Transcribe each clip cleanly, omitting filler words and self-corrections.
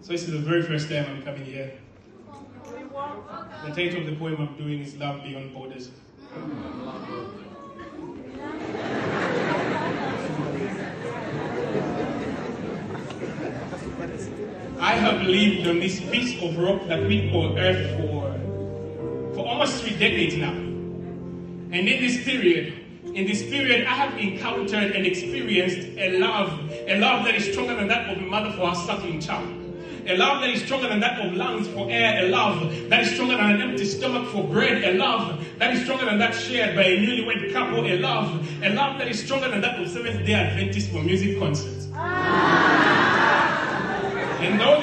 So this is the very first time I'm coming here. The title of the poem I'm doing is Love Beyond Borders. I have lived on this piece of rock that we call Earth for almost 3 decades now. And in this period, I have encountered and experienced a love that is stronger than that of a mother for her suckling child. A love that is stronger than that of lungs for air. A love that is stronger than an empty stomach for bread. A love that is stronger than that shared by a newlywed couple. A love that is stronger than that of Seventh-day Adventists for music concerts. And though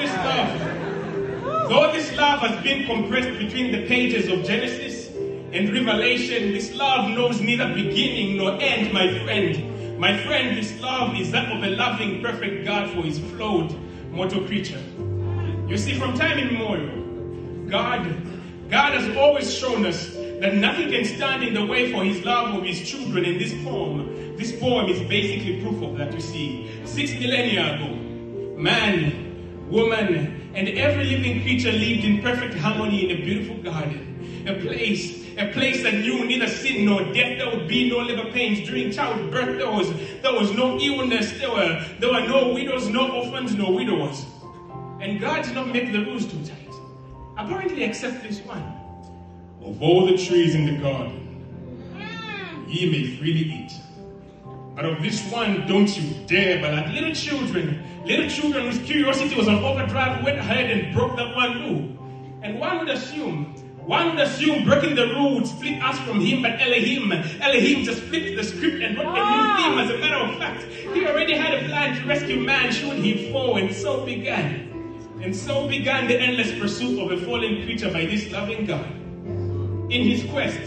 this love has been compressed between the pages of Genesis and Revelation, this love knows neither beginning nor end, my friend. My friend, this love is that of a loving, perfect God for his flawed mortal creature. You see, from time immemorial, God has always shown us that nothing can stand in the way for his love of his children. In this poem is basically proof of that. You see, 6 millennia ago, man, woman, and every living creature lived in perfect harmony in a beautiful garden. A place that knew neither sin nor death. There would be no labor pains during childbirth. There was no illness. There were no widows, no orphans, no widowers. And God did not make the rules too tight. Apparently, except this one. Of all the trees in the garden, ye may freely eat. But of this one, don't you dare. But like little children whose curiosity was on overdrive, went ahead and broke that one rule. And one would assume breaking the rule would split us from him, but Elohim just flipped the script and wrote a new theme. As a matter of fact, he already had a plan to rescue man should he fall, and so began the endless pursuit of a fallen creature by this loving God. In his quest,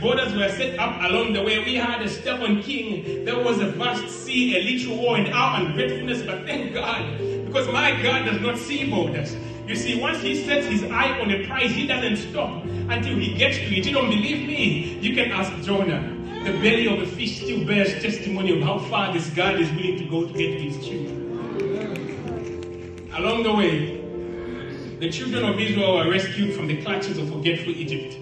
borders were set up along the way. We had a stubborn king. There was a vast sea, a literal war, and our ungratefulness. But thank God, because my God does not see borders. You see, once he sets his eye on a prize, he doesn't stop until he gets to it. You don't believe me? You can ask Jonah. The belly of a fish still bears testimony of how far this God is willing to go to get to his children. Along the way, the children of Israel were rescued from the clutches of forgetful Egypt.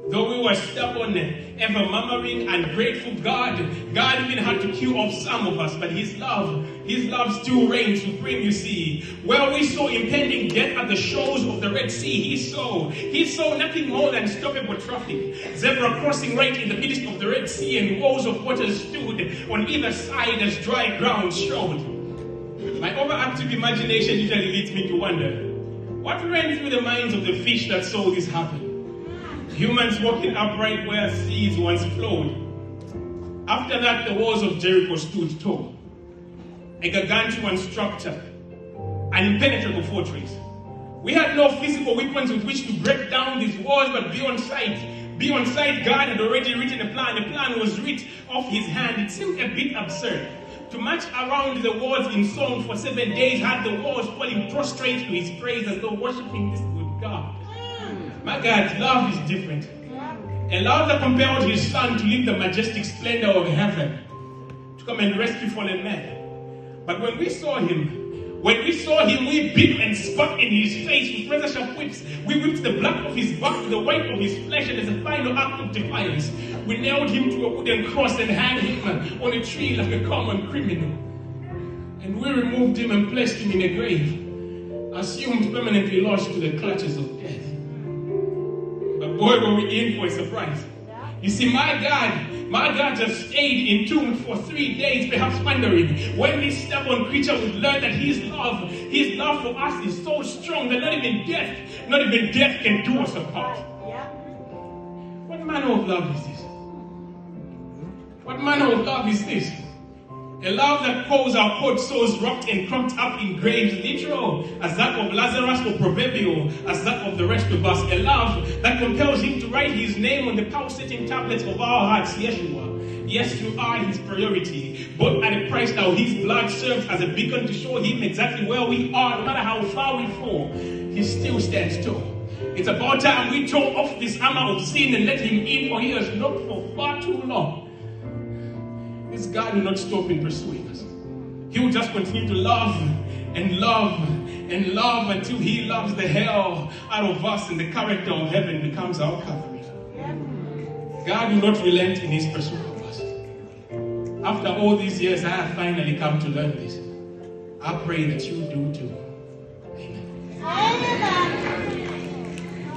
Though we were stubborn, ever murmuring, ungrateful, God even had to kill off some of us, but his love still reigns supreme, you see. Where we saw impending death at the shores of the Red Sea, he saw nothing more than stoppable traffic. Zebra crossing right in the midst of the Red Sea, and walls of water stood on either side as dry ground showed. My overactive imagination usually leads me to wonder, what ran through the minds of the fish that saw this happen? Humans walking upright where seas once flowed. After that, the walls of Jericho stood tall. A gargantuan structure, an impenetrable fortress. We had no physical weapons with which to break down these walls, but beyond sight, God had already written a plan. The plan was writ off his hand. It seemed a bit absurd to march around the walls in song for 7 days, had the walls falling prostrate to his praise as though worshipping this good God. My God, love is different. A love that compelled his son to leave the majestic splendor of heaven to come and rescue fallen men. But when we saw him, we beat and spat in his face with razor-sharp whips. We whipped the black of his back to the white of his flesh, and as a final act of defiance, we nailed him to a wooden cross and hanged him on a tree like a common criminal. And we removed him and placed him in a grave, assumed permanently lost to the clutches of death. But boy, were we in for a surprise. You see, my God just stayed entombed for 3 days, perhaps wondering when this stubborn creature would learn that his love for us is so strong that not even death can do us apart. What manner of love is this? What manner of love is this? A love that calls our cold souls rocked and crumped up in graves, literal as that of Lazarus, or proverbial as that of the rest of us. A love that compels him to write his name on the pulsating tablets of our hearts, Yeshua. Yes, you are his priority, but at a price now. His blood serves as a beacon to show him exactly where we are. No matter how far we fall, he still stands tall. It's about time we tore off this armor of sin and let him in, for he has knocked for far too long. This God will not stop in pursuing us. He will just continue to love and love until he loves the hell out of us and the character of heaven becomes our covering. God will not relent in his pursuit of us. After all these years, I have finally come to learn this. I pray that you do too.